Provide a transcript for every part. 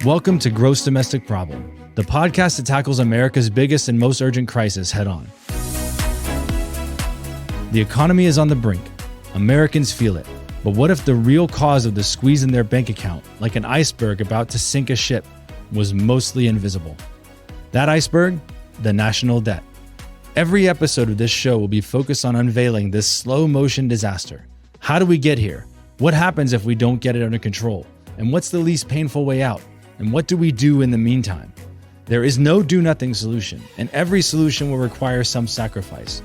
Welcome to Gross Domestic Problem, the podcast that tackles America's biggest and most urgent crisis head on. The economy is on the brink. Americans feel it. But what if the real cause of the squeeze in their bank account, like an iceberg about to sink a ship, was mostly invisible? That iceberg? The national debt. Every episode of this show will be focused on unveiling this slow motion disaster. How do we get here? What happens if we don't get it under control? And what's the least painful way out? And what do we do in the meantime? There is no do-nothing solution, and every solution will require some sacrifice.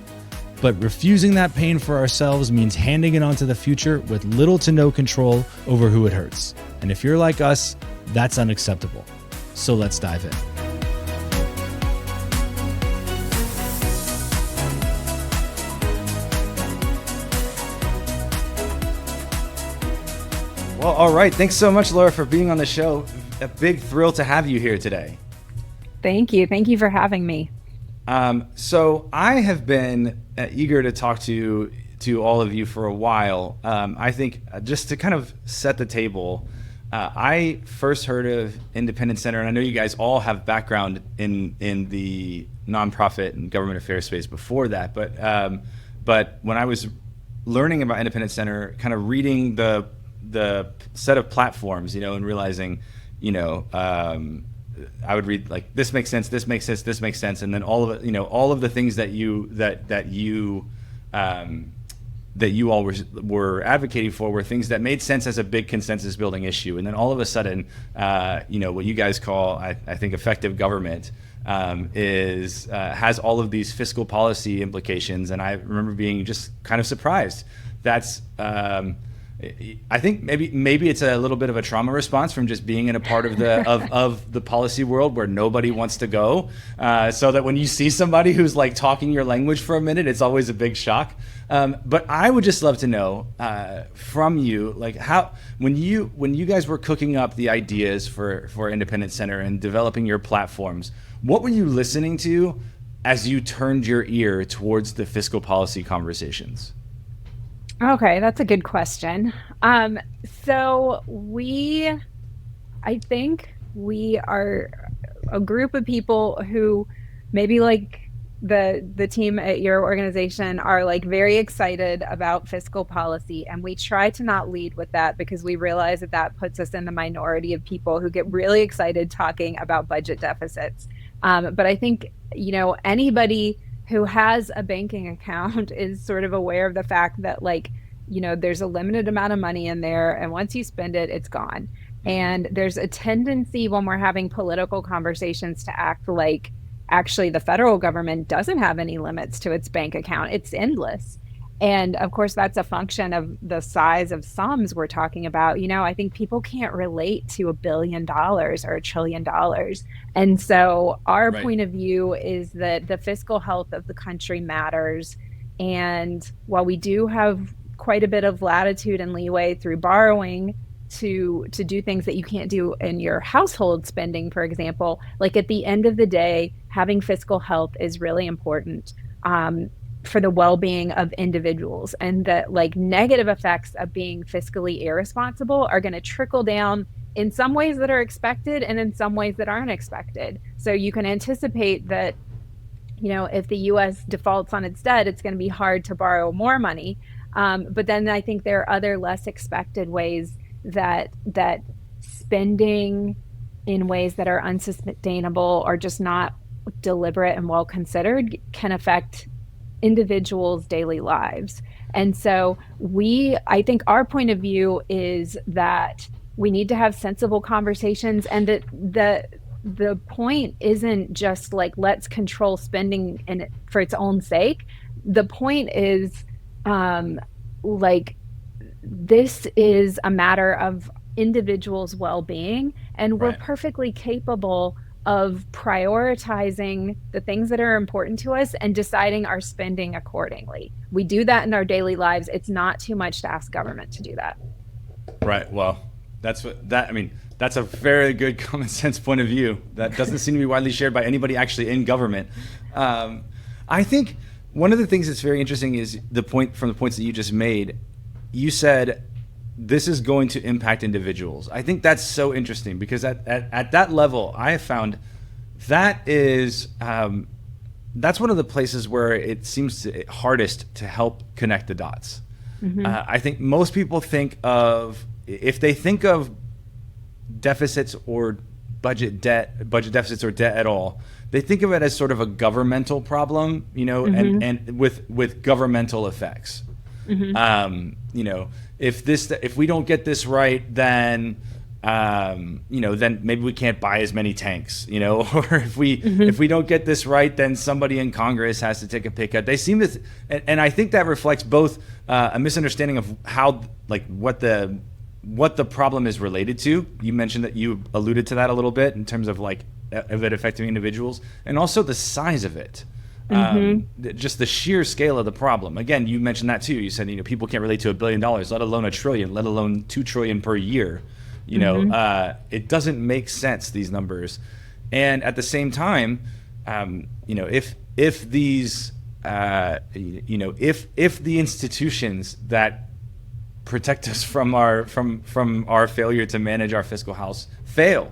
But refusing that pain for ourselves means handing it on to the future with little to no control over who it hurts. And if you're like us, that's unacceptable. So let's dive in. Well, all right. Thanks so much, Laura, for being on the show. A big thrill to have you here today. Thank you. Thank you for having me. So I have been eager to talk to all of you for a while. I think just to kind of set the table, I first heard of Independent Center, and I know you guys all have background in the nonprofit and government affairs space before that. But when I was learning about Independent Center, kind of reading the set of platforms, and realizing, I would read like, this makes sense, this makes sense, this makes sense, and then all of it, all of the things that you all were advocating for were things that made sense as a big consensus building issue. And then all of a sudden, what you guys call, I think, effective government has all of these fiscal policy implications. And I remember being just kind of surprised. That's I think maybe it's a little bit of a trauma response from just being in a part of the of the policy world where nobody wants to go, so that when you see somebody who's like talking your language for a minute, it's always a big shock. But I would just love to know from you, like, how when you guys were cooking up the ideas for Independent Center and developing your platforms, what were you listening to as you turned your ear towards the fiscal policy conversations? Okay, that's a good question. So I think we are a group of people who maybe like the team at your organization are like very excited about fiscal policy, and we try to not lead with that because we realize that puts us in the minority of people who get really excited talking about budget deficits. But I think, anybody who has a banking account is sort of aware of the fact that, there's a limited amount of money in there, and once you spend it, it's gone. And there's a tendency when we're having political conversations to act like actually the federal government doesn't have any limits to its bank account. It's endless. And of course, that's a function of the size of sums we're talking about. I think people can't relate to $1 billion or $1 trillion. And so our point of view is that the fiscal health of the country matters. And while we do have quite a bit of latitude and leeway through borrowing to do things that you can't do in your household spending, for example, like at the end of the day, having fiscal health is really important. For the well-being of individuals, and that negative effects of being fiscally irresponsible are going to trickle down in some ways that are expected and in some ways that aren't expected. So you can anticipate that, if the U.S. defaults on its debt, it's going to be hard to borrow more money. But then I think there are other less expected ways that spending in ways that are unsustainable or just not deliberate and well considered can affect individuals' daily lives. And so I think our point of view is that we need to have sensible conversations, and that the point isn't just let's control spending for its own sake. The point is this is a matter of individuals' well-being, and we're perfectly capable of prioritizing the things that are important to us and deciding our spending accordingly. We do that in our daily lives. It's not too much to ask government to do that. Right. Well, that's a very good common sense point of view that doesn't seem to be widely shared by anybody actually in government. I think one of the things that's very interesting is the points that you just made. You said this is going to impact individuals. I think that's so interesting because at that level, I have found that is that's one of the places where it seems hardest to help connect the dots. I think most people think of, if they think of deficits or budget deficits or debt at all, they think of it as sort of a governmental problem, and with governmental effects. If we don't get this right, then then maybe we can't buy as many tanks, or if we don't get this right, then somebody in Congress has to take a pay cut. They seem to, and I think that reflects both a misunderstanding of how, what the problem is related to. You mentioned that you alluded to that a little bit in terms of of it affecting individuals, and also the size of it. Just the sheer scale of the problem. Again, you mentioned that too. You said people can't relate to $1 billion, let alone $1 trillion, let alone $2 trillion per year. It doesn't make sense, these numbers. And at the same time, if these if the institutions that protect us from our failure to manage our fiscal house fail,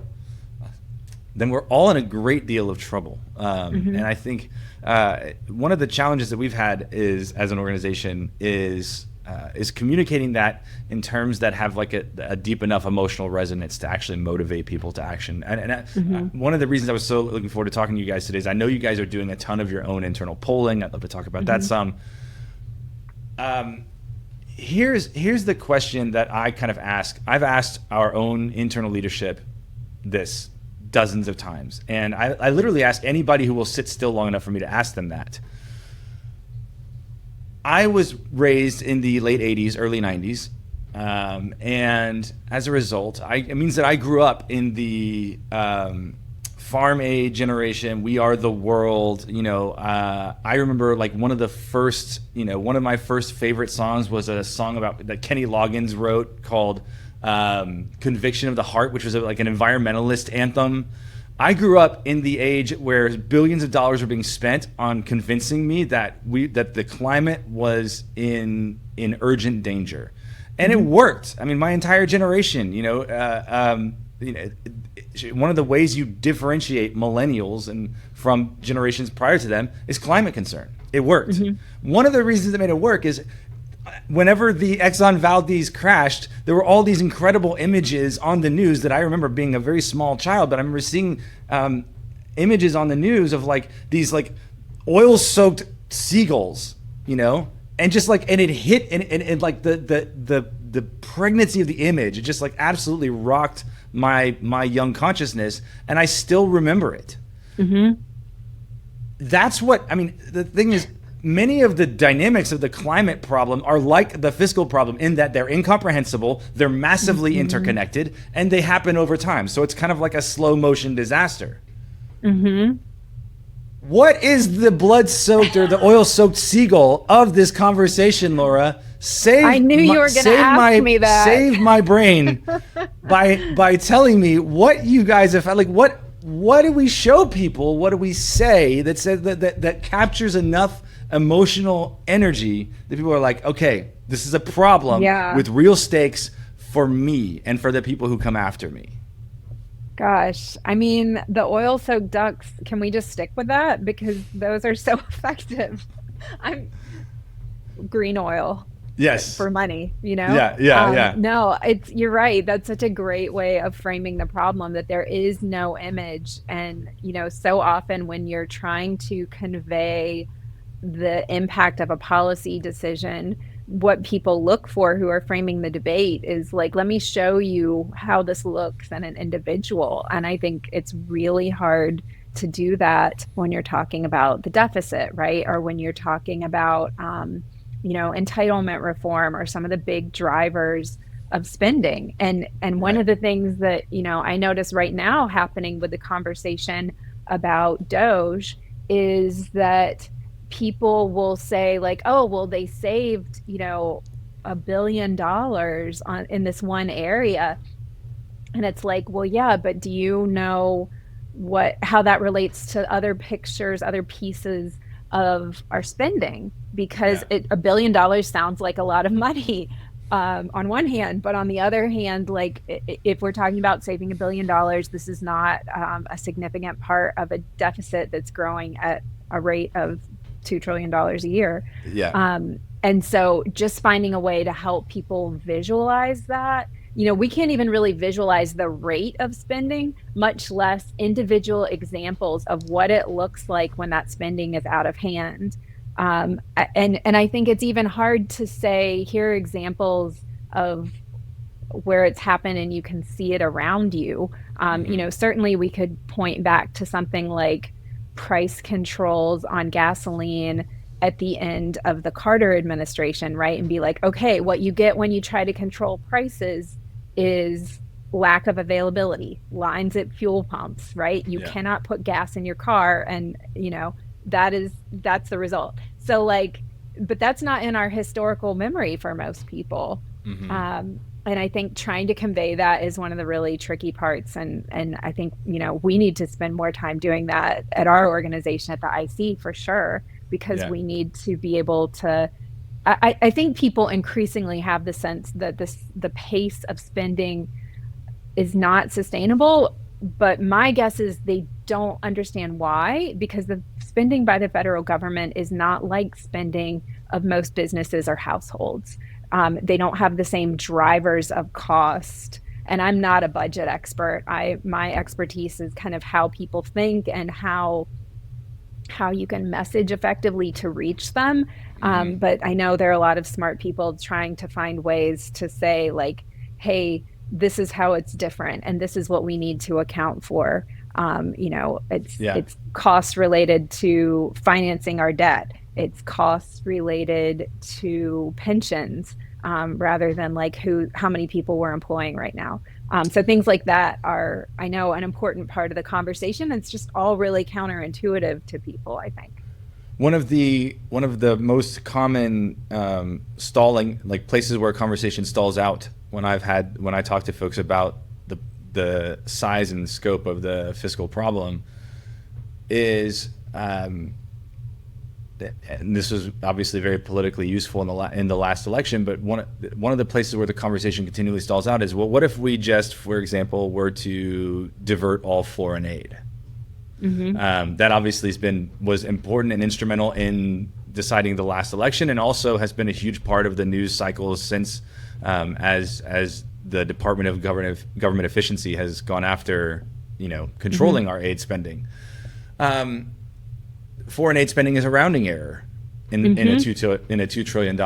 then we're all in a great deal of trouble. And I think one of the challenges that we've had as an organization is communicating that in terms that have a deep enough emotional resonance to actually motivate people to action. And one of the reasons I was so looking forward to talking to you guys today is I know you guys are doing a ton of your own internal polling. I'd love to talk about that some. Here's the question that I kind of ask. I've asked our own internal leadership this dozens of times, and I literally ask anybody who will sit still long enough for me to ask them that. I was raised in the late 80s, early 90s, and as a result, it means that I grew up in the farm age generation. We are the world. I remember one of the first, one of my first favorite songs was a song that Kenny Loggins wrote called Conviction of the Heart, which was an environmentalist anthem. I grew up in the age where billions of dollars were being spent on convincing me that the climate was in urgent danger, and it worked. I mean, my entire generation. One of the ways you differentiate millennials and from generations prior to them is climate concern. It worked. One of the reasons that made it work is, whenever the Exxon Valdez crashed, there were all these incredible images on the news that I remember being a very small child, but I remember seeing images on the news of these oil-soaked seagulls, and just and it hit and the pregnancy of the image, it just absolutely rocked my young consciousness, and I still remember it. That's what I mean. The thing is, many of the dynamics of the climate problem are like the fiscal problem in that they're incomprehensible, they're massively interconnected, and they happen over time. So it's kind of like a slow motion disaster. What is the blood-soaked or the oil-soaked seagull of this conversation, Laura? I knew you were going to ask me that. Save my brain by telling me what you guys have found. What do we show people? What do we say that says that captures enough emotional energy that people are like, okay, this is a problem with real stakes for me and for the people who come after me? Gosh, I mean, the oil-soaked ducks, can we just stick with that? Because those are so effective. Green oil. Yes. For money, Yeah. No, you're right. That's such a great way of framing the problem, that there is no image. And, so often when you're trying to convey the impact of a policy decision, what people look for who are framing the debate is let me show you how this looks in an individual. And I think it's really hard to do that when you're talking about the deficit, right? Or when you're talking about, entitlement reform or some of the big drivers of spending. And one of the things that, I notice right now happening with the conversation about Doge is that people will say oh, well, they saved, $1 billion in this one area. And it's well, yeah, but do you know how that relates to other pictures, other pieces of our spending? Because $1 billion sounds like a lot of money. on one hand, but on the other hand, like if we're talking about saving $1 billion, this is not a significant part of a deficit that's growing at a rate of $2 trillion a year. Yeah. And so just finding a way to help people visualize that, we can't even really visualize the rate of spending, much less individual examples of what it looks like when that spending is out of hand. And I think it's even hard to say, here are examples of where it's happened and you can see it around you. Certainly we could point back to something like price controls on gasoline at the end of the Carter administration, right? And be like, okay, what you get when you try to control prices is lack of availability, lines at fuel pumps, right? You cannot put gas in your car, and that's the result. So like, but that's not in our historical memory for most people. And I think trying to convey that is one of the really tricky parts. And I think, we need to spend more time doing that at our organization, at the IC, for sure, because we need to be able to, I think people increasingly have the sense that the pace of spending is not sustainable. But my guess is they don't understand why, because the spending by the federal government is not like spending of most businesses or households. They don't have the same drivers of cost. And I'm not a budget expert. My expertise is kind of how people think and how you can message effectively to reach them. But I know there are a lot of smart people trying to find ways to say, like, hey, this is how it's different, and this is what we need to account for. It's cost related to financing our debt. It's costs related to pensions, rather than like how many people we're employing right now. So things like that are, I know, an important part of the conversation. It's just all really counterintuitive to people, I think. One of the most common stalling, like places where a conversation stalls out when I talk to folks about the size and scope of the fiscal problem is, and this was obviously very politically useful in the last election, but one of the places where the conversation continually stalls out is, well, what if we just, for example, were to divert all foreign aid? That obviously was important and instrumental in deciding the last election, and also has been a huge part of the news cycles since, as the Department of Government Efficiency has gone after, controlling our aid spending. Foreign aid spending is a rounding error in a $2 trillion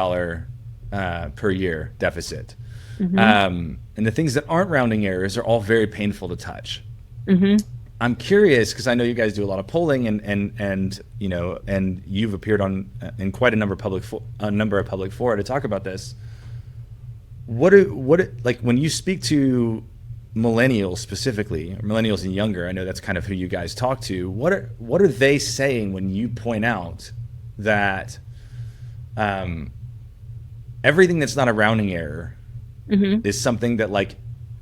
per year deficit. And the things that aren't rounding errors are all very painful to touch. I'm curious, because I know you guys do a lot of polling, and you've appeared in quite a number of public fora to talk about this. Like when you speak to millennials specifically, or millennials and younger, I know that's kind of who you guys talk to. What are they saying when you point out that everything that's not a rounding error is something that, like,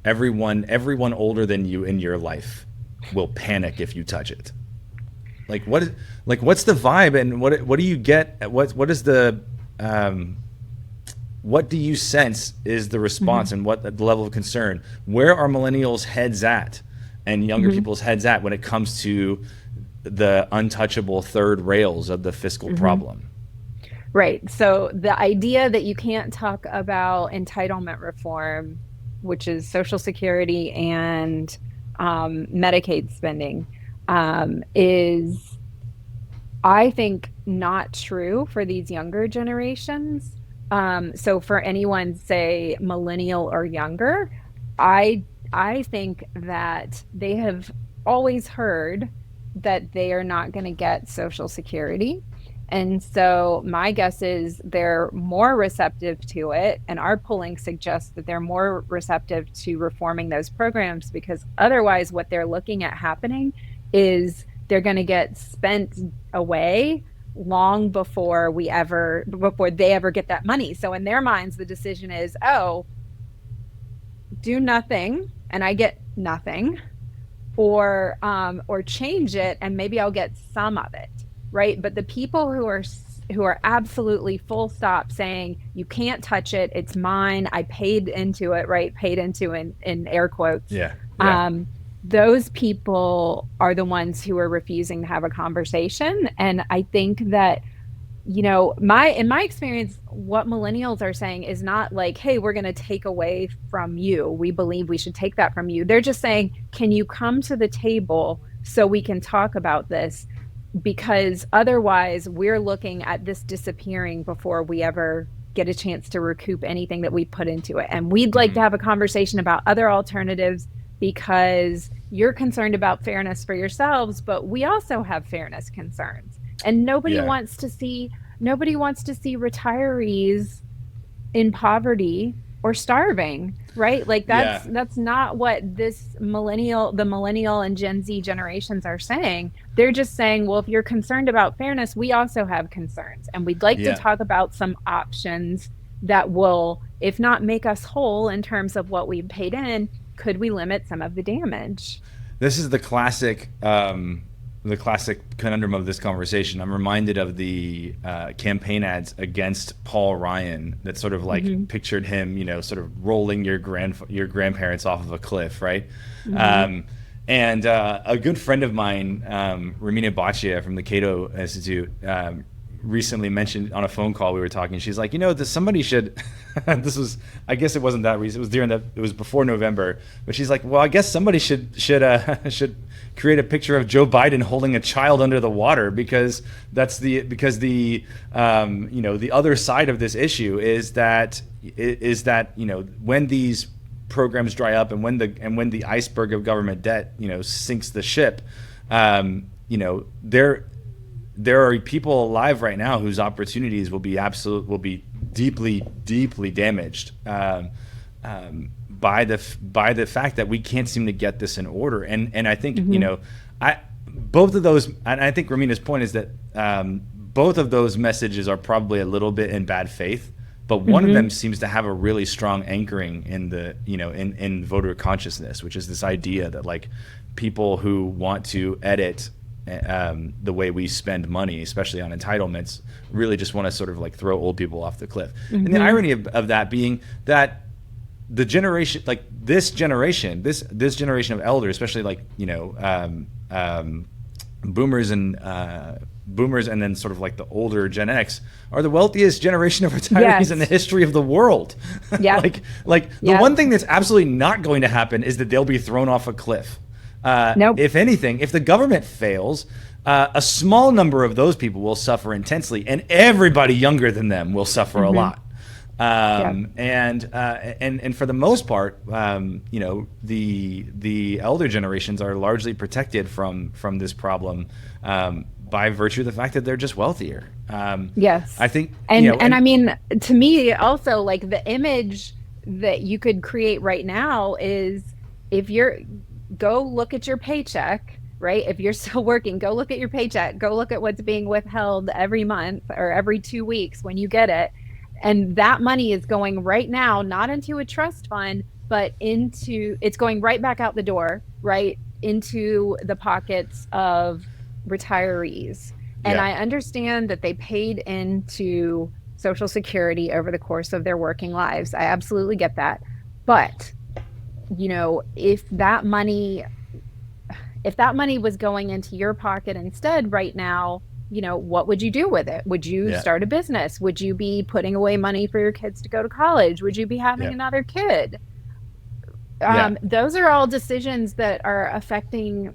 everyone older than you in your life will panic if you touch it? What's the vibe, and what do you get? What do you sense is the response, and what the level of concern? Where are millennials' heads at, and younger people's heads at, when it comes to the untouchable third rails of the fiscal problem? Right. So the idea that you can't talk about entitlement reform, which is Social Security and Medicaid spending, is, I think, not true for these younger generations. So for anyone, say, millennial or younger, I think that they have always heard that they are not going to get Social Security. And so my guess is they're more receptive to it. And our polling suggests that they're more receptive to reforming those programs, because otherwise what they're looking at happening is they're going to get spent away long before they ever get that money. So in their minds, the decision is, do nothing and I get nothing, or change it and maybe I'll get some of it. Right. But the people who are who are absolutely full stop saying, you can't touch it, it's mine, I paid into it, right? Paid into in air quotes. Yeah. Yeah. Those people are the ones who are refusing to have a conversation. And I think that, you know, in my experience, what millennials are saying is not like, hey, we're going to take away from you, we believe we should take that from you. They're just saying, can you come to the table so we can talk about this? Because otherwise we're looking at this disappearing before we ever get a chance to recoup anything that we put into it. And we'd like to have a conversation about other alternatives, because you're concerned about fairness for yourselves, but we also have fairness concerns. And nobody wants to see retirees in poverty or starving, right? Like that's not what the millennial and Gen Z generations are saying. They're just saying, well, if you're concerned about fairness, we also have concerns, and we'd like to talk about some options that will, if not make us whole in terms of what we've paid in, could we limit some of the damage? This is the classic conundrum of this conversation. I'm reminded of the campaign ads against Paul Ryan that sort of like pictured him, you know, sort of rolling your grandparents off of a cliff, right? And a good friend of mine, Romina Baccia from the Cato Institute, recently mentioned on a phone call, we were talking, she's like, you know, somebody should this was, I guess it wasn't that recent, it was before November, but she's like, well, I guess somebody should create a picture of Joe Biden holding a child under the water, because the you know, the other side of this issue is that you know, when these programs dry up and when the iceberg of government debt, you know, sinks the ship, you know, there are people alive right now whose opportunities will be deeply damaged by the fact that we can't seem to get this in order. And I think you know, both of those, and I think Romina's point is that both of those messages are probably a little bit in bad faith, but one of them seems to have a really strong anchoring in the, you know, in voter consciousness, which is this idea that like people who want to edit the way we spend money, especially on entitlements, really just want to sort of like throw old people off the cliff. And the irony of that being that the generation, like this generation of elders, especially like, you know, boomers and then sort of like the older Gen X, are the wealthiest generation of retirees in the history of the world. Yeah. like the one thing that's absolutely not going to happen is that they'll be thrown off a cliff. Nope. If anything, if the government fails, a small number of those people will suffer intensely, and everybody younger than them will suffer a lot. And for the most part, you know, the elder generations are largely protected from this problem by virtue of the fact that they're just wealthier. I think, and you know, and I mean, to me, also, like, the image that you could create right now is, if go look at your paycheck, right? If you're still working, go look at your paycheck, go look at what's being withheld every month or every 2 weeks when you get it. And that money is going right now, not into a trust fund, but it's going right back out the door, right into the pockets of retirees. And I understand that they paid into Social Security over the course of their working lives. I absolutely get that. But you know, if that money was going into your pocket instead right now, you know, what would you do with it? Would you start a business? Would you be putting away money for your kids to go to college? Would you be having another kid? Those are all decisions that are affecting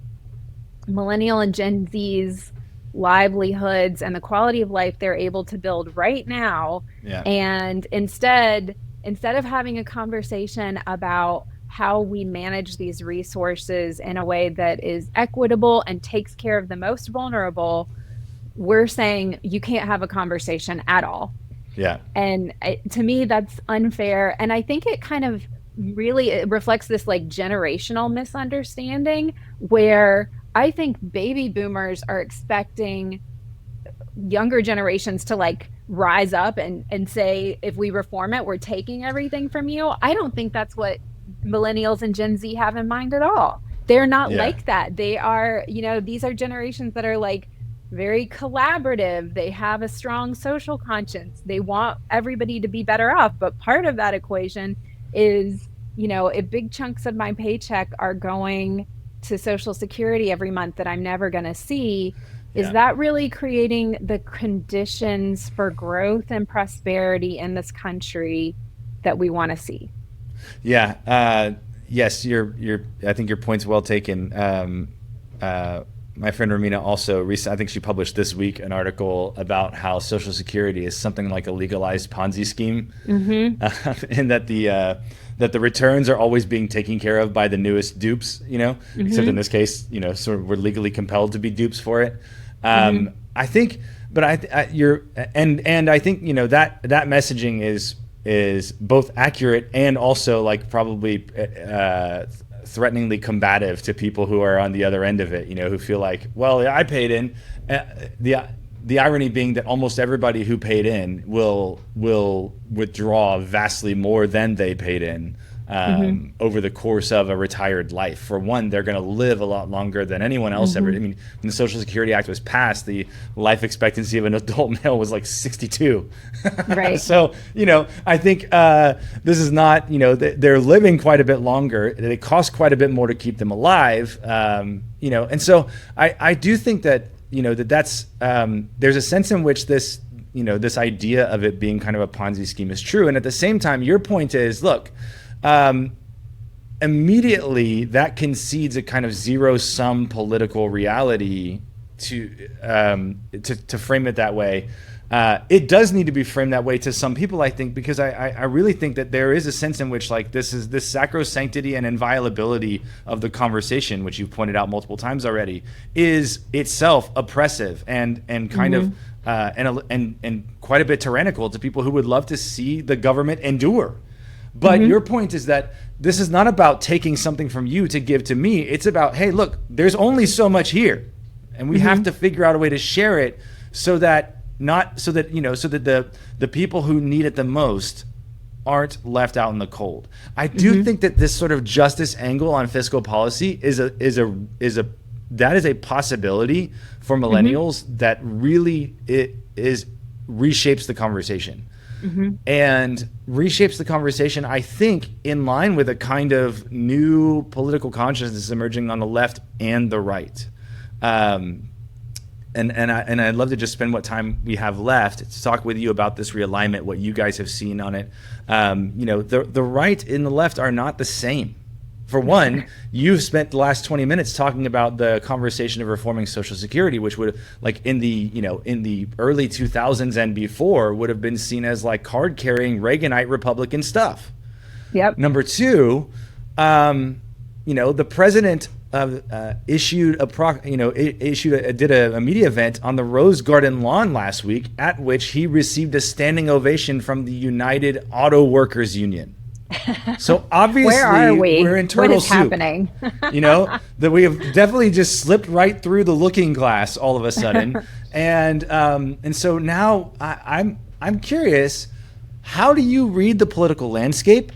Millennial and Gen Z's livelihoods and the quality of life they're able to build right now. And instead of having a conversation about how we manage these resources in a way that is equitable and takes care of the most vulnerable, we're saying you can't have a conversation at all. And to me, that's unfair. And I think it kind of really reflects this like generational misunderstanding, where I think baby boomers are expecting younger generations to like rise up and say, if we reform it, we're taking everything from you. I don't think that's what Millennials and Gen Z have in mind at all. They're not like that. They are, you know, these are generations that are like, very collaborative. They have a strong social conscience. They want everybody to be better off. But part of that equation is, if big chunks of my paycheck are going to Social Security every month that I'm never going to see, is Yeah. that really creating the conditions for growth and prosperity in this country that we want to see? Yeah. Yes, I think your point's well taken. My friend Romina also recently, I think she published this week an article about how Social Security is something like a legalized Ponzi scheme, and that the returns are always being taken care of by the newest dupes. Except in this case, sort of we're legally compelled to be dupes for it. I think, but I think that messaging is both accurate and also like probably threateningly combative to people who are on the other end of it, who feel like, well, I paid in. The irony being that almost everybody who paid in will withdraw vastly more than they paid in over the course of a retired life. For one, they're going to live a lot longer than anyone else ever. I mean, when the Social Security Act was passed, the life expectancy of an adult male was like 62. Right. So, I think this is not, they're living quite a bit longer. It costs quite a bit more to keep them alive. And so I do think that, that's there's a sense in which this, this idea of it being kind of a Ponzi scheme is true. And at the same time, your point is, look, immediately that concedes a kind of zero-sum political reality to frame it that way. It does need to be framed that way to some people, I think, because I really think that there is a sense in which like this sacrosanctity and inviolability of the conversation, which you've pointed out multiple times already, is itself oppressive and kind of and quite a bit tyrannical to people who would love to see the government endure. But your point is that this is not about taking something from you to give to me. It's about, hey, look, there's only so much here, and we have to figure out a way to share it so that the people who need it the most aren't left out in the cold. I do think that this sort of justice angle on fiscal policy is a possibility for millennials that really reshapes the conversation. And reshapes the conversation, I think, in line with a kind of new political consciousness emerging on the left and the right. And I'd love to just spend what time we have left to talk with you about this realignment, what you guys have seen on it. The right and the left are not the same. For one, you've spent the last 20 minutes talking about the conversation of reforming Social Security, which would, like in the early 2000s and before, would have been seen as like card-carrying Reaganite Republican stuff. Yep. Number two, the president did a media event on the Rose Garden lawn last week, at which he received a standing ovation from the United Auto Workers Union. So obviously, where are we? We're in turtle soup. What is happening? That we have definitely just slipped right through the looking glass all of a sudden, and so now I'm curious, how do you read the political landscape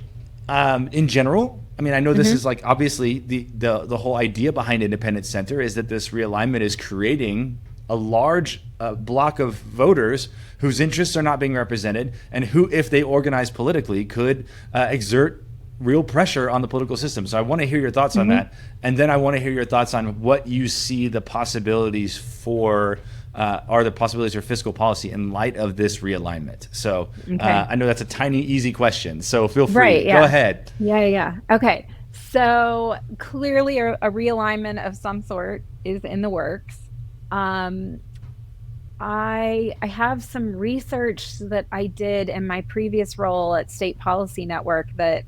in general? I mean, I know this is like obviously the whole idea behind Independent Center is that this realignment is creating a large block of voters whose interests are not being represented, and who, if they organize politically, could exert real pressure on the political system. So I want to hear your thoughts on that, and then I want to hear your thoughts on what you see the possibilities for fiscal policy in light of this realignment. So I know that's a tiny, easy question, so feel free. Right, yeah. Go ahead. Yeah. Okay. So clearly a realignment of some sort is in the works. I have some research that I did in my previous role at State Policy Network that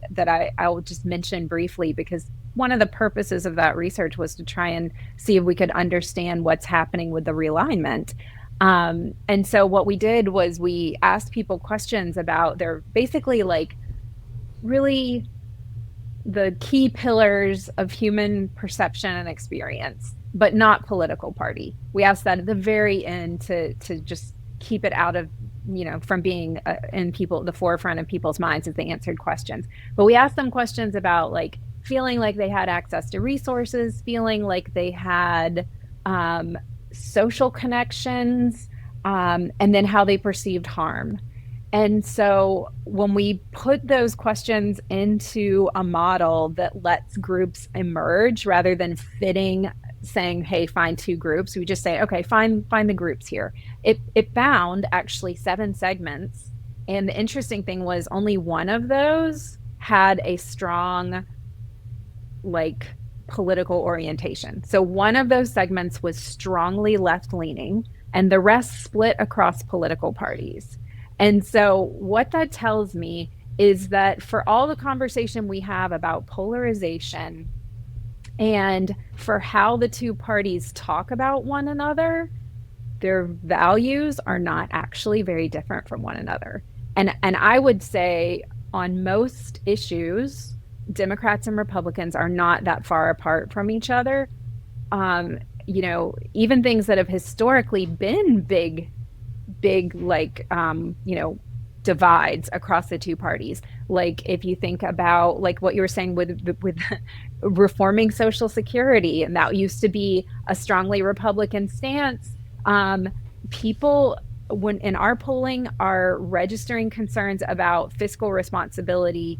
I will just mention briefly, because one of the purposes of that research was to try and see if we could understand what's happening with the realignment. And so what we did was we asked people questions about their basically like really the key pillars of human perception and experience, but not political party. We asked that at the very end to just keep it out of, from being in the forefront of people's minds as they answered questions. But we asked them questions about like feeling like they had access to resources, feeling like they had social connections, and then how they perceived harm. And so when we put those questions into a model that lets groups emerge rather than saying, hey, find two groups, we just say, okay, find the groups here. It found actually 7 segments. And the interesting thing was only one of those had a strong, like, political orientation. So one of those segments was strongly left-leaning, and the rest split across political parties. And so what that tells me is that for all the conversation we have about polarization and for how the two parties talk about one another, their values are not actually very different from one another. And I would say on most issues, Democrats and Republicans are not that far apart from each other. Even things that have historically been big like divides across the two parties, like if you think about like what you were saying with reforming Social Security, and that used to be a strongly Republican stance. People, when in our polling, are registering concerns about fiscal responsibility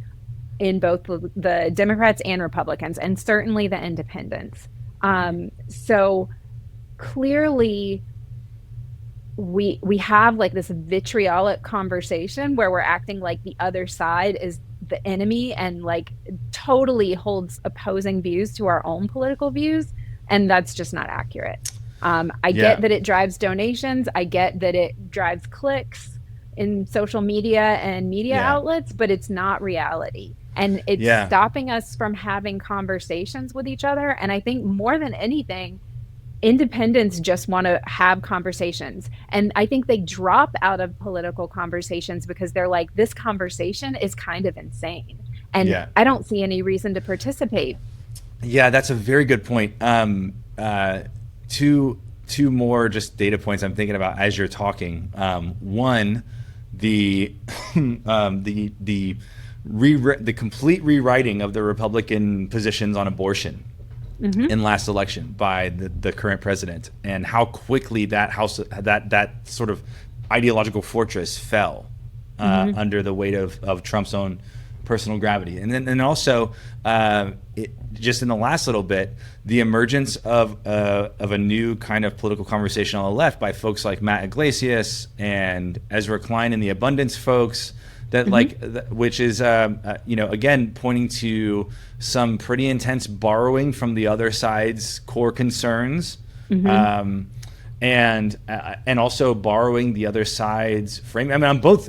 in both the Democrats and Republicans, and certainly the independents. So clearly we have like this vitriolic conversation where we're acting like the other side is the enemy and like totally holds opposing views to our own political views, and that's just not accurate. I get that it drives donations, I get that it drives clicks in social media and media outlets, but it's not reality, and it's stopping us from having conversations with each other. And I think more than anything, independents just want to have conversations, and I think they drop out of political conversations because they're like, this conversation is kind of insane, and I don't see any reason to participate. That's a very good point. Two more just data points I'm thinking about as you're talking. One, the complete rewriting of the Republican positions on abortion in last election by the current president, and how quickly that sort of ideological fortress fell under the weight of Trump's own personal gravity. And also just in the last little bit, the emergence of a new kind of political conversation on the left by folks like Matt Iglesias and Ezra Klein and the Abundance folks, that which is again pointing to some pretty intense borrowing from the other side's core concerns, and also borrowing the other side's frame. I mean, on both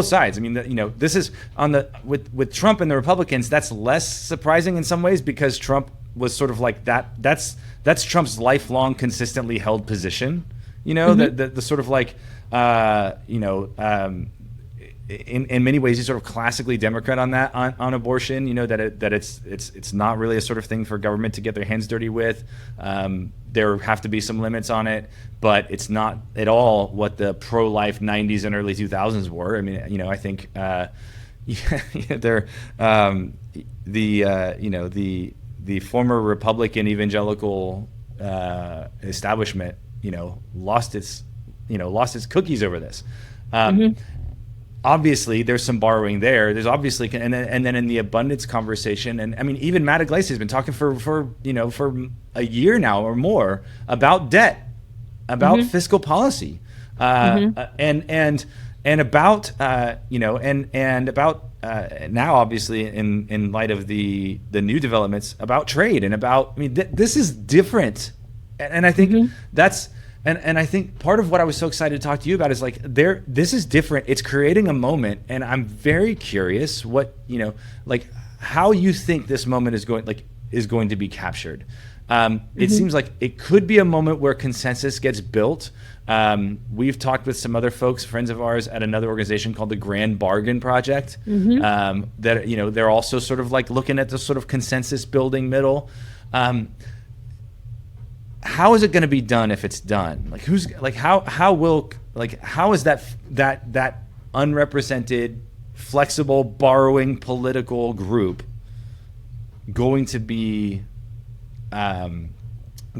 sides. I mean, this is on the with Trump and the Republicans. That's less surprising in some ways, because Trump was sort of like that. That's Trump's lifelong, consistently held position. The sort of like in many ways, he's sort of classically Democrat on that, on abortion. That it's not really a sort of thing for government to get their hands dirty with. There have to be some limits on it, but it's not at all what the pro-life 90s and early 2000s were. I mean, I think they're the former Republican evangelical establishment, lost its cookies over this. Obviously, there's some borrowing there. There's obviously, and then in the abundance conversation, and I mean, even Matt Iglesias has been talking for a year now or more about debt, about fiscal policy, and about and about now, obviously, in light of the new developments about trade and about. I mean, this is different, and I think that's. And I think part of what I was so excited to talk to you about is like this is different. It's creating a moment, and I'm very curious what like how you think this moment is going to be captured. It seems like it could be a moment where consensus gets built. We've talked with some other folks, friends of ours, at another organization called the Grand Bargain Project. That they're also sort of like looking at the sort of consensus building middle. How is it going to be done if it's done? Like how is that unrepresented, flexible, borrowing political group going to be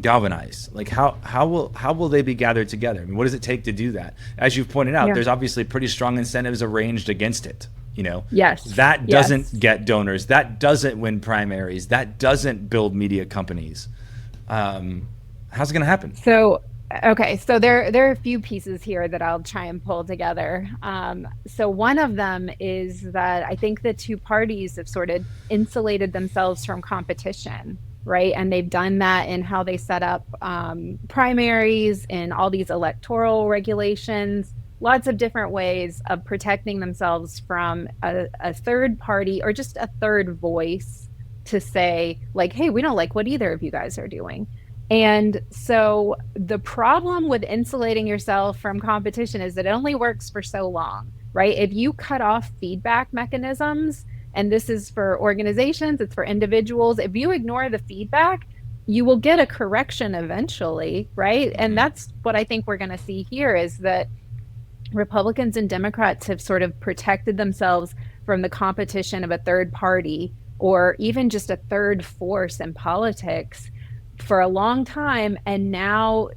galvanize? Like how will they be gathered together? I mean, what does it take to do that? As you've pointed out, there's obviously pretty strong incentives arranged against it. Yes. That doesn't get donors. That doesn't win primaries. That doesn't build media companies. How's it going to happen? So, okay, so there are a few pieces here that I'll try and pull together. So one of them is that I think the two parties have sort of insulated themselves from competition, right? And they've done that in how they set up primaries and all these electoral regulations, lots of different ways of protecting themselves from a third party or just a third voice to say, like, hey, we don't like what either of you guys are doing. And so the problem with insulating yourself from competition is that it only works for so long, right? If you cut off feedback mechanisms, and this is for organizations, it's for individuals, if you ignore the feedback, you will get a correction eventually, right? And that's what I think we're going to see here is that Republicans and Democrats have sort of protected themselves from the competition of a third party or even just a third force in politics for a long time. And now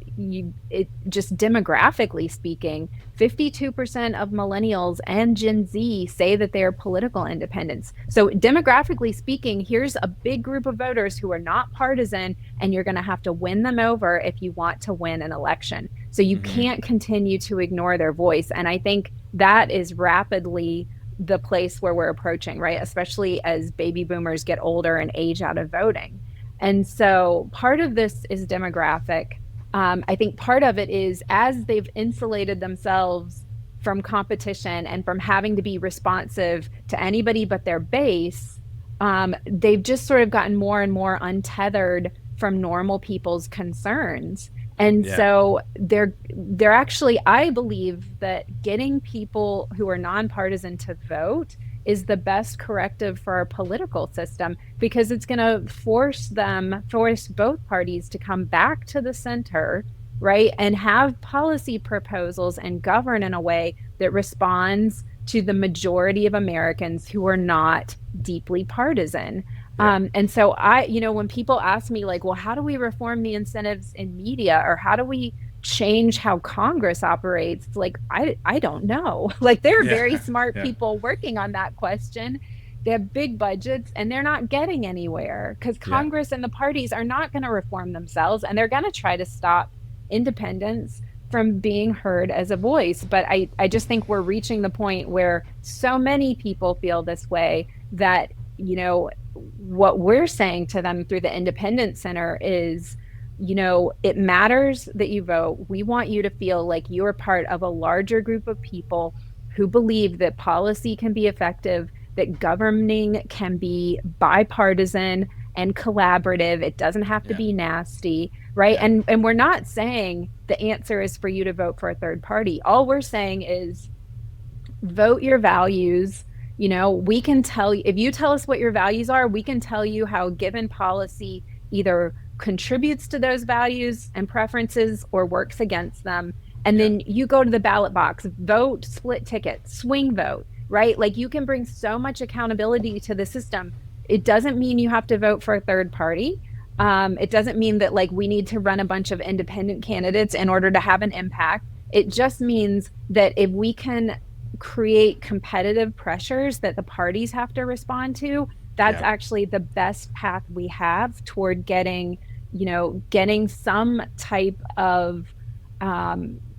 just demographically speaking, 52% of millennials and Gen Z say that they are political independents. So demographically speaking, here's a big group of voters who are not partisan, and you're going to have to win them over if you want to win an election. So you can't continue to ignore their voice. And I think that is rapidly the place where we're approaching, right? Especially as baby boomers get older and age out of voting. And so part of this is demographic. I think part of it is as they've insulated themselves from competition and from having to be responsive to anybody but their base, they've just sort of gotten more and more untethered from normal people's concerns. And so they're actually, I believe that getting people who are nonpartisan to vote is the best corrective for our political system, because it's going to force both parties to come back to the center, right, and have policy proposals and govern in a way that responds to the majority of Americans who are not deeply partisan. And so when people ask me like, well, how do we reform the incentives in media, or how do we change how Congress operates? Like, I don't know. Like, there are very smart people working on that question. They have big budgets and they're not getting anywhere because Congress and the parties are not going to reform themselves, and they're going to try to stop independents from being heard as a voice. But I just think we're reaching the point where so many people feel this way that, what we're saying to them through the Independent Center is, it matters that you vote. We want you to feel like you're part of a larger group of people who believe that policy can be effective, that governing can be bipartisan and collaborative. It doesn't have to be nasty, right? And we're not saying the answer is for you to vote for a third party. All we're saying is vote your values. We can tell you, if you tell us what your values are, we can tell you how a given policy either contributes to those values and preferences or works against them. And then you go to the ballot box, vote, split ticket, swing vote, right? Like, you can bring so much accountability to the system. It doesn't mean you have to vote for a third party. It doesn't mean that like we need to run a bunch of independent candidates in order to have an impact. It just means that if we can create competitive pressures that the parties have to respond to, that's actually the best path we have toward getting some type of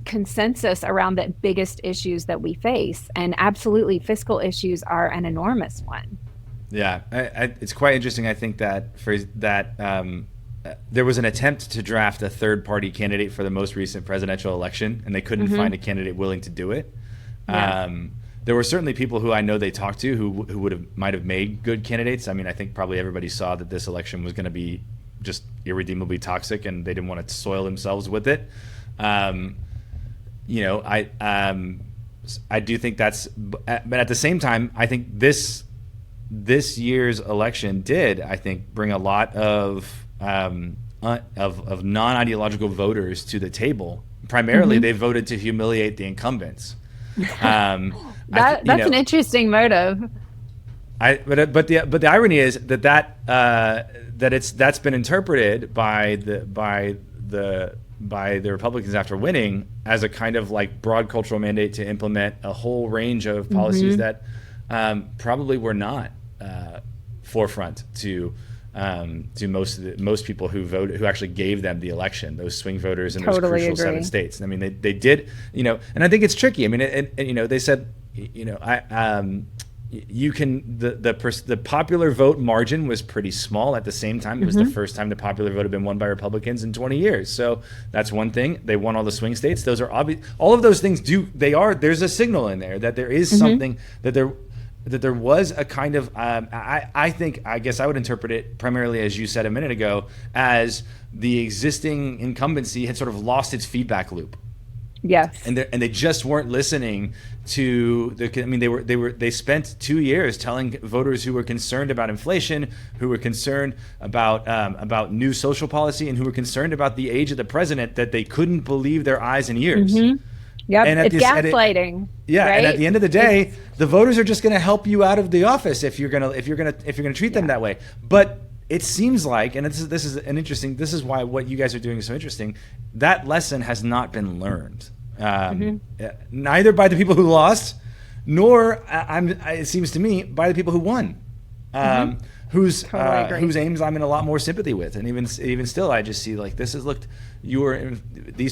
consensus around the biggest issues that we face. And absolutely, fiscal issues are an enormous one. Yeah, it's quite interesting. I think that there was an attempt to draft a third-party candidate for the most recent presidential election, and they couldn't find a candidate willing to do it. There were certainly people who I know they talked to who might have made good candidates. I mean, I think probably everybody saw that this election was going to be just irredeemably toxic, and they didn't want to soil themselves with it. I do think that's, but at the same time, I think this year's election did, I think, bring a lot of non-ideological voters to the table. Primarily, they voted to humiliate the incumbents. That's an interesting motive. But the irony is that's been interpreted by the Republicans after winning as a kind of like broad cultural mandate to implement a whole range of policies that probably were not forefront to most people who voted, who actually gave them the election, those swing voters in those crucial 7 states. I mean, they did, and I think it's tricky. I mean, and they said, you can the popular vote margin was pretty small. At the same time, it was the first time the popular vote had been won by Republicans in 20 years. So that's one thing. They won all the swing states. Those are obvious. All of those things there's a signal in there that there is something that there was a kind of I guess I would interpret it primarily, as you said a minute ago, as the existing incumbency had sort of lost its feedback loop. Yes. And they just weren't listening to they spent 2 years telling voters who were concerned about inflation, who were concerned about new social policy, and who were concerned about the age of the president, that they couldn't believe their eyes and ears. Yep, it's gaslighting. Right? And at the end of the day, the voters are just going to help you out of the office if you're going to treat them that way. But it seems like, and this is why what you guys are doing is so interesting, that lesson has not been learned. Neither by the people who lost, nor it seems to me by the people who won. Whose aims I'm in a lot more sympathy with, and even still, I just see like these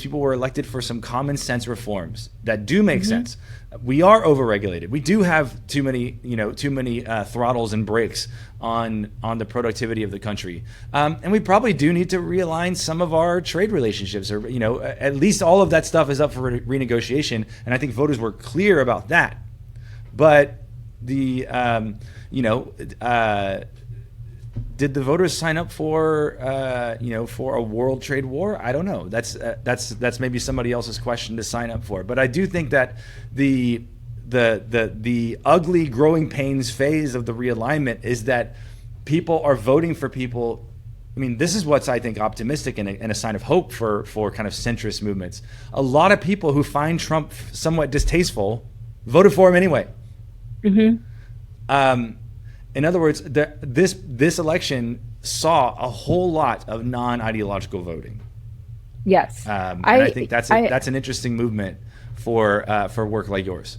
people were elected for some common sense reforms that do make sense. We are overregulated. We do have too many throttles and brakes on the productivity of the country, and we probably do need to realign some of our trade relationships, or at least all of that stuff is up for renegotiation. And I think voters were clear about that, but did the voters sign up for a world trade war? I don't know. That's maybe somebody else's question to sign up for. But I do think that the ugly growing pains phase of the realignment is that people are voting for people. I mean, this is what's, I think, optimistic and a sign of hope for kind of centrist movements. A lot of people who find Trump somewhat distasteful voted for him anyway. In other words, this election saw a whole lot of non-ideological voting. Yes, and I think that's an interesting movement for work like yours.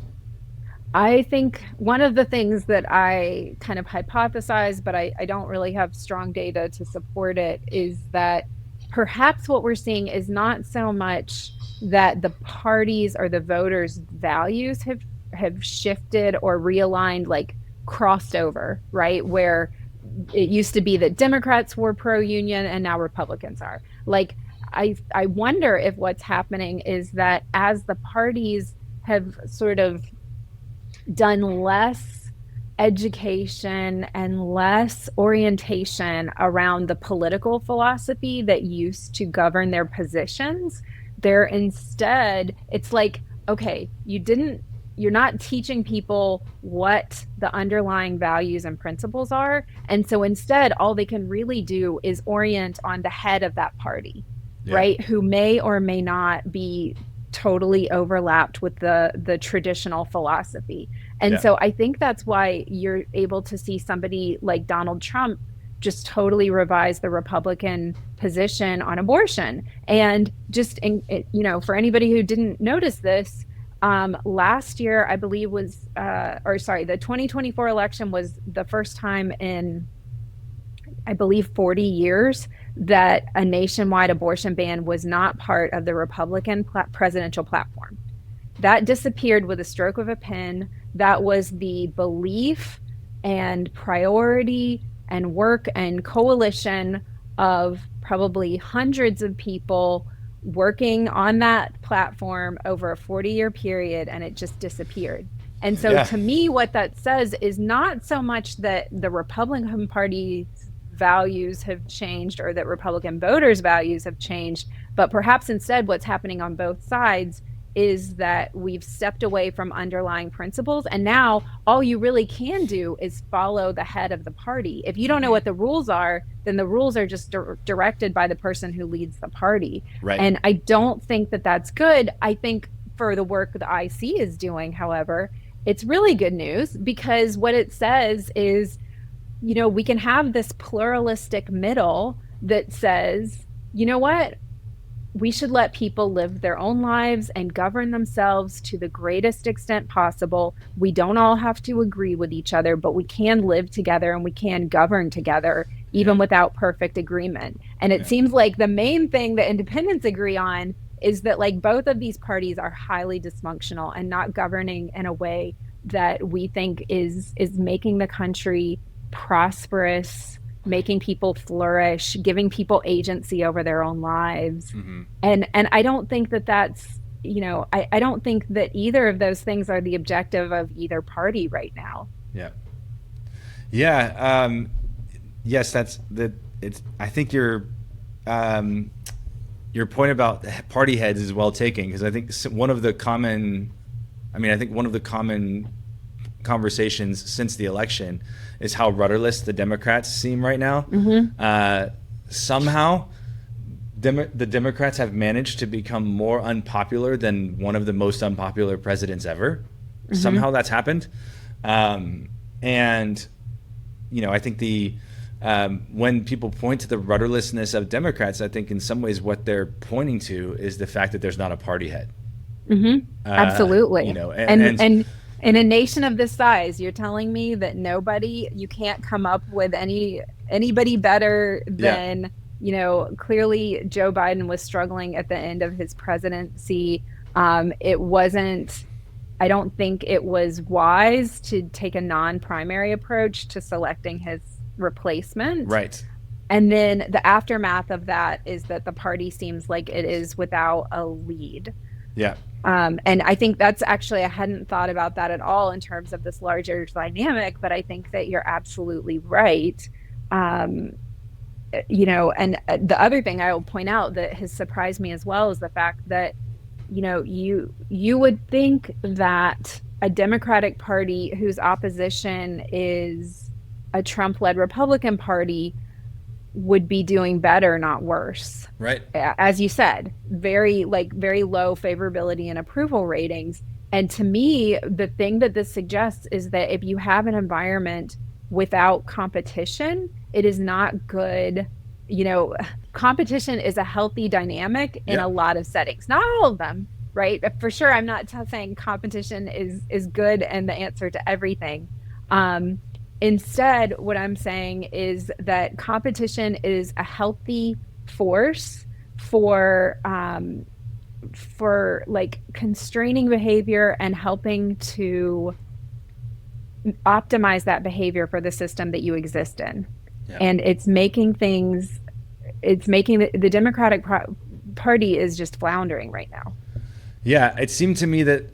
I think one of the things that I kind of hypothesize, but I don't really have strong data to support it, is that perhaps what we're seeing is not so much that the parties or the voters' values have shifted or realigned, like crossed over, right? Where it used to be that Democrats were pro-union and now Republicans are. Like, I wonder if what's happening is that as the parties have sort of done less education and less orientation around the political philosophy that used to govern their positions, they're instead, it's like, okay, you're not teaching people what the underlying values and principles are. And so instead, all they can really do is orient on the head of that party, right? Who may or may not be totally overlapped with the traditional philosophy. And so I think that's why you're able to see somebody like Donald Trump just totally revise the Republican position on abortion. And just, for anybody who didn't notice this, last year, I believe the 2024 election was the first time in, I believe, 40 years that a nationwide abortion ban was not part of the Republican presidential platform. That disappeared with a stroke of a pen. That was the belief and priority and work and coalition of probably hundreds of people working on that platform over a 40-year period, and it just disappeared. And so to me, what that says is not so much that the Republican Party's values have changed or that Republican voters' values have changed, but perhaps instead what's happening on both sides is that we've stepped away from underlying principles, and now all you really can do is follow the head of the party. If you don't know what the rules are, then the rules are just directed by the person who leads the party. Right. And I don't think that that's good. I think for the work that IC is doing, however, it's really good news, because what it says is, we can have this pluralistic middle that says, you know what? We should let people live their own lives and govern themselves to the greatest extent possible. We don't all have to agree with each other, but we can live together and we can govern together, even without perfect agreement. And it seems like the main thing that independents agree on is that, like, both of these parties are highly dysfunctional and not governing in a way that we think is making the country prosperous, making people flourish, giving people agency over their own lives. And I don't think that that's, I don't think that either of those things are the objective of either party right now. Yes, I think your point about party heads is well taken, because I think one of the common conversations since the election is how rudderless the Democrats seem right now. Somehow the Democrats have managed to become more unpopular than one of the most unpopular presidents ever. Somehow that's happened. And I think when people point to the rudderlessness of Democrats, I think in some ways what they're pointing to is the fact that there's not a party head. Absolutely. And in a nation of this size, you're telling me that you can't come up with anybody better than, clearly Joe Biden was struggling at the end of his presidency. I don't think it was wise to take a non-primary approach to selecting his replacement. Right. And then the aftermath of that is that the party seems like it is without a lead. And I think that's actually, I hadn't thought about that at all in terms of this larger dynamic, but I think that you're absolutely right. And the other thing I will point out that has surprised me as well is the fact that, you would think that a Democratic Party whose opposition is a Trump-led Republican Party would be doing better, not worse. Right. As you said, very low favorability and approval ratings. And to me, the thing that this suggests is that if you have an environment without competition, it is not good. Competition is a healthy dynamic in a lot of settings, not all of them, right? For sure, I'm not saying competition is good and the answer to everything. Instead, what I'm saying is that competition is a healthy force for like constraining behavior and helping to optimize that behavior for the system that you exist in. And it's making the Democratic Party is just floundering right now. It seemed to me that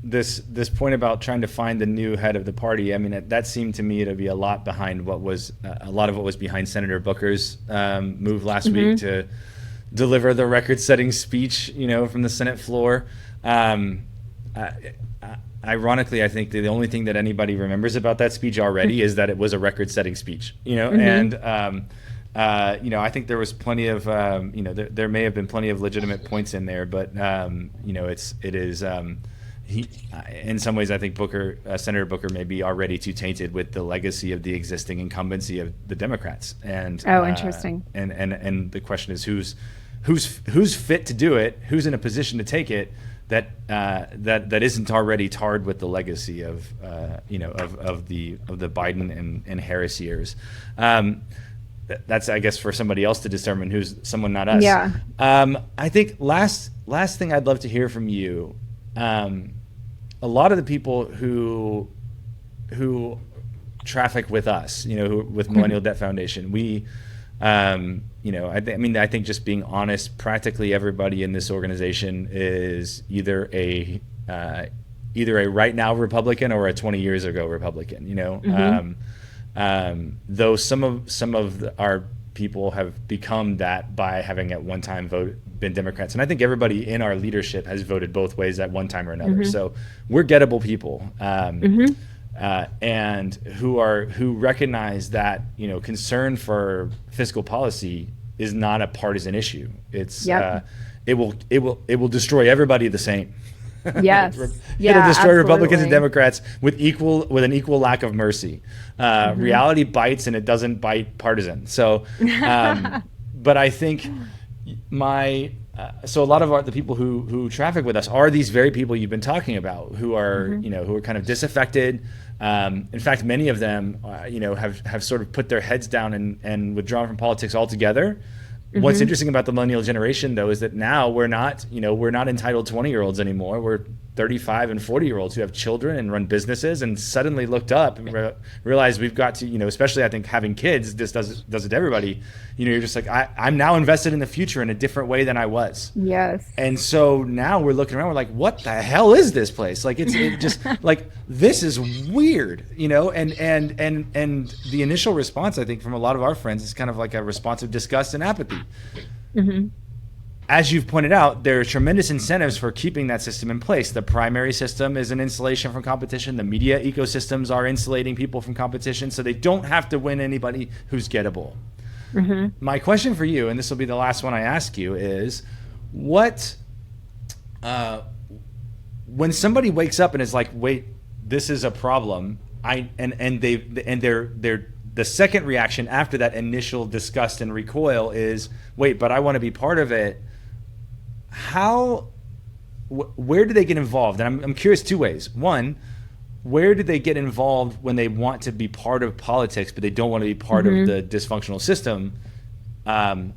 this point about trying to find the new head of the party, I mean, that seemed to me to be a lot behind what was behind Senator Booker's move last week to deliver the record-setting speech, from the Senate floor. Ironically, I think the only thing that anybody remembers about that speech already is that it was a record-setting speech, and I think there was plenty of, there may have been plenty of legitimate points in there, but it is. In some ways, I think Senator Booker may be already too tainted with the legacy of the existing incumbency of the Democrats. And interesting. And the question is who's fit to do it, who's in a position to take it, that isn't already tarred with the legacy of the Biden and Harris years. That's, I guess, for somebody else to determine who's someone, not us. Yeah. I think last thing I'd love to hear from you. A lot of the people who traffic with us, with Millennial Debt Foundation, we, I think just being honest, practically everybody in this organization is either a right now Republican or a 20 years ago Republican. Though some of our people have become that by having at one time been Democrats, and I think everybody in our leadership has voted both ways at one time or another. So we're gettable people, and who recognize that concern for fiscal policy is not a partisan issue. It's it will destroy everybody the same. Yes. It'll Yeah, destroy Republicans and absolutely. Democrats with an equal lack of mercy. Reality bites, and it doesn't bite partisan. So, but I think so a lot of the people who traffic with us are these very people you've been talking about, who are who are kind of disaffected. In fact, many of them have sort of put their heads down and withdrawn from politics altogether. What's interesting about the millennial generation, though, is that now we're not entitled 20-year-olds anymore. We're 35 and 40-year-olds who have children and run businesses, and suddenly looked up and realized we've got to, especially I think having kids, this does it to everybody. You're just like, I'm now invested in the future in a different way than I was. Yes. And so now we're looking around, we're like, what the hell is this place? Like, it just like, this is weird, and the initial response, I think, from a lot of our friends is kind of like a response of disgust and apathy. As you've pointed out, there are tremendous incentives for keeping that system in place. The primary system is an insulation from competition. The media ecosystems are insulating people from competition, so they don't have to win anybody who's gettable. My question for you, and this will be the last one I ask you, is what, when somebody wakes up and is like, wait, this is a problem, the second reaction after that initial disgust and recoil is, wait, but I want to be part of it. Where do they get involved? And I'm curious two ways. One, where do they get involved when they want to be part of politics, but they don't want to be part of the dysfunctional system? And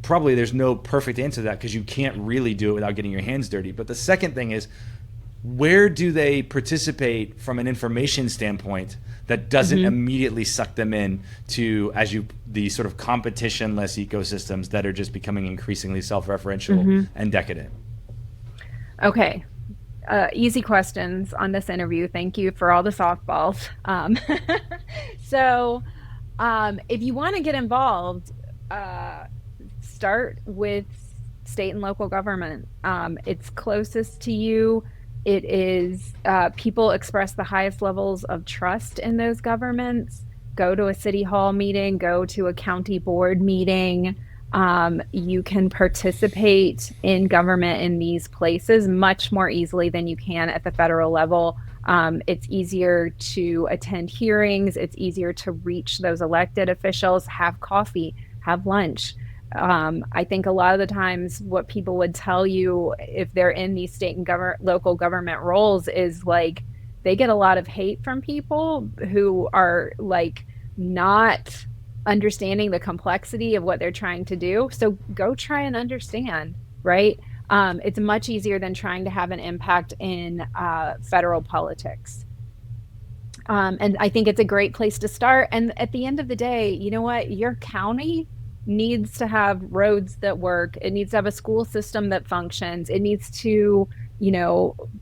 probably there's no perfect answer to that, because you can't really do it without getting your hands dirty. But the second thing is, where do they participate from an information standpoint that doesn't immediately suck them in to the sort of competition-less ecosystems that are just becoming increasingly self-referential and decadent? Okay. Easy questions on this interview. Thank you for all the softballs. So if you want to get involved, start with state and local government. It's closest to you. It is, people express the highest levels of trust in those governments. Go to a city hall meeting, go to a county board meeting. You can participate in government in these places much more easily than you can at the federal level. It's easier to attend hearings. It's easier to reach those elected officials, have coffee, have lunch. I think a lot of the times what people would tell you if they're in these state and local government roles is like, they get a lot of hate from people who are like not understanding the complexity of what they're trying to do. So go try and understand, right? It's much easier than trying to have an impact in federal politics. And I think it's a great place to start. And at the end of the day, you know what? Your county needs to have roads that work. It needs to have a school system that functions. It needs to,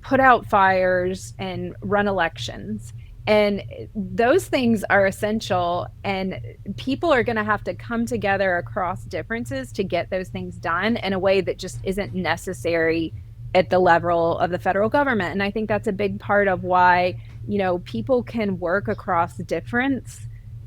put out fires and run elections. And those things are essential. And people are going to have to come together across differences to get those things done in a way that just isn't necessary at the level of the federal government. And I think that's a big part of why, people can work across difference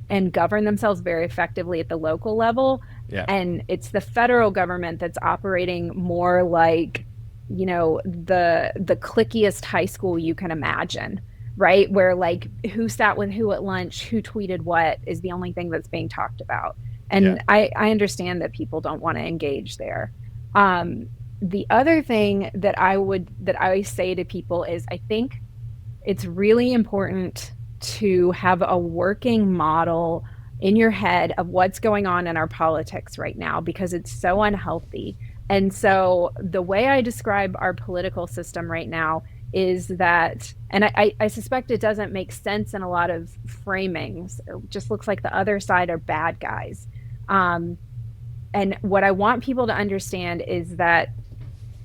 and govern themselves very effectively at the local level. Yeah. And it's the federal government that's operating more like, the clickiest high school you can imagine, right? Where like who sat with who at lunch, who tweeted what is the only thing that's being talked about. And I understand that people don't want to engage there. The other thing that I say to people is, I think it's really important to have a working model in your head of what's going on in our politics right now, because it's so unhealthy. And so the way I describe our political system right now is that, and I suspect it doesn't make sense in a lot of framings. It just looks like the other side are bad guys. And what I want people to understand is that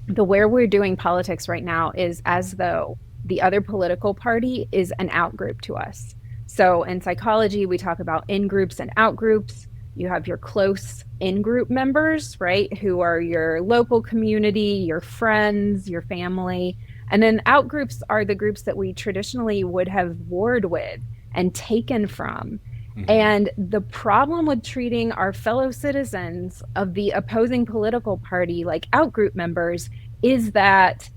the way we're doing politics right now is as though the other political party is an outgroup to us. So in psychology, we talk about in-groups and out-groups. You have your close in-group members, right, who are your local community, your friends, your family. And then out-groups are the groups that we traditionally would have warred with and taken from. And the problem with treating our fellow citizens of the opposing political party like out-group members is that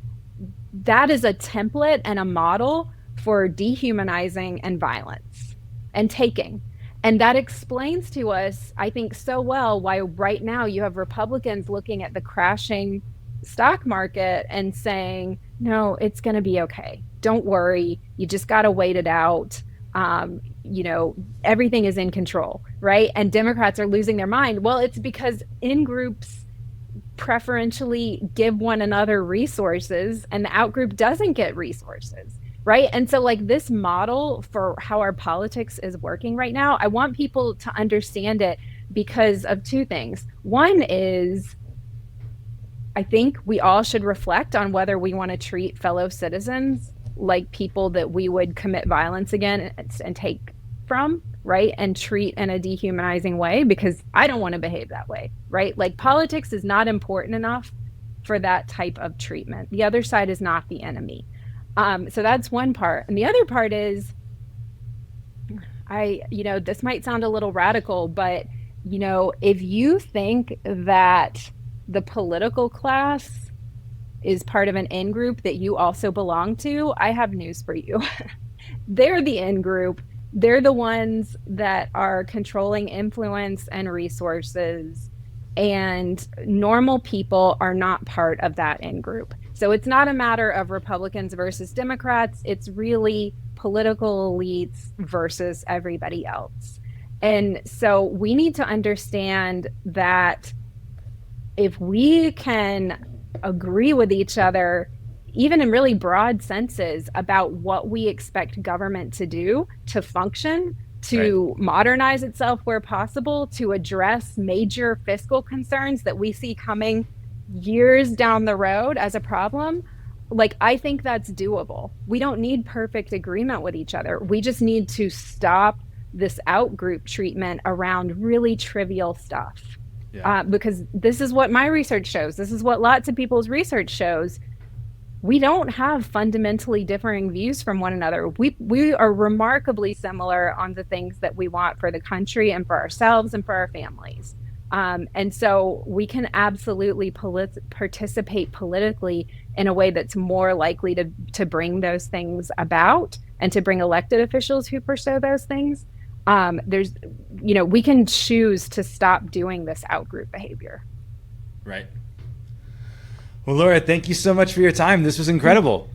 that is a template and a model for dehumanizing and violence and taking. And that explains to us, I think, so well why right now you have Republicans looking at the crashing stock market and saying, no, it's going to be okay. Don't worry. You just got to wait it out. Everything is in control, right? And Democrats are losing their mind. Well, it's because in-groups preferentially give one another resources and the out-group doesn't get resources, right? And so like this model for how our politics is working right now, I want people to understand it because of two things. One is, I think we all should reflect on whether we want to treat fellow citizens like people that we would commit violence against and take from, right? And treat in a dehumanizing way, because I don't want to behave that way, right? Like politics is not important enough for that type of treatment. The other side is not the enemy. So that's one part. And the other part is, this might sound a little radical, but, if you think that the political class is part of an in-group that you also belong to, I have news for you. They're the in-group. They're the ones that are controlling influence and resources, and normal people are not part of that in-group. So it's not a matter of Republicans versus Democrats. It's really political elites versus everybody else. And so we need to understand that if we can agree with each other, even in really broad senses, about what we expect government to do, to function, to modernize itself where possible, to address major fiscal concerns that we see coming years down the road as a problem, like, I think that's doable. We don't need perfect agreement with each other. We just need to stop this out-group treatment around really trivial stuff. Yeah. Because this is what my research shows. This is what lots of people's research shows. We don't have fundamentally differing views from one another. We are remarkably similar on the things that we want for the country and for ourselves and for our families. And so we can absolutely participate politically in a way that's more likely to bring those things about and to bring elected officials who pursue those things. We can choose to stop doing this out-group behavior. Right. Well, Lura, thank you so much for your time. This was incredible.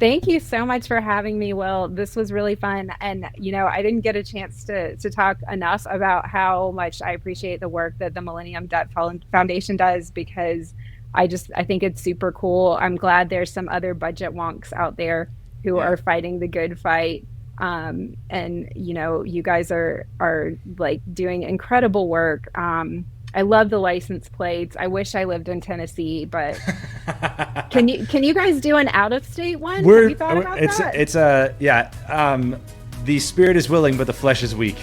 Thank you so much for having me, Will. This was really fun. And, I didn't get a chance to talk enough about how much I appreciate the work that the Millennium Debt Foundation does, because I think it's super cool. I'm glad there's some other budget wonks out there who are fighting the good fight. And, you guys are like doing incredible work. I love the license plates. I wish I lived in Tennessee, but can you guys do an out-of-state one? Have you thought about that? The spirit is willing, but the flesh is weak.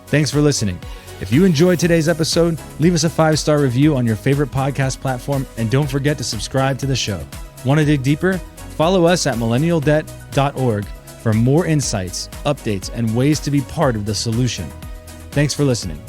Thanks for listening. If you enjoyed today's episode, leave us a 5-star review on your favorite podcast platform, and don't forget to subscribe to the show. Want to dig deeper? Follow us at millennialdebt.org for more insights, updates, and ways to be part of the solution. Thanks for listening.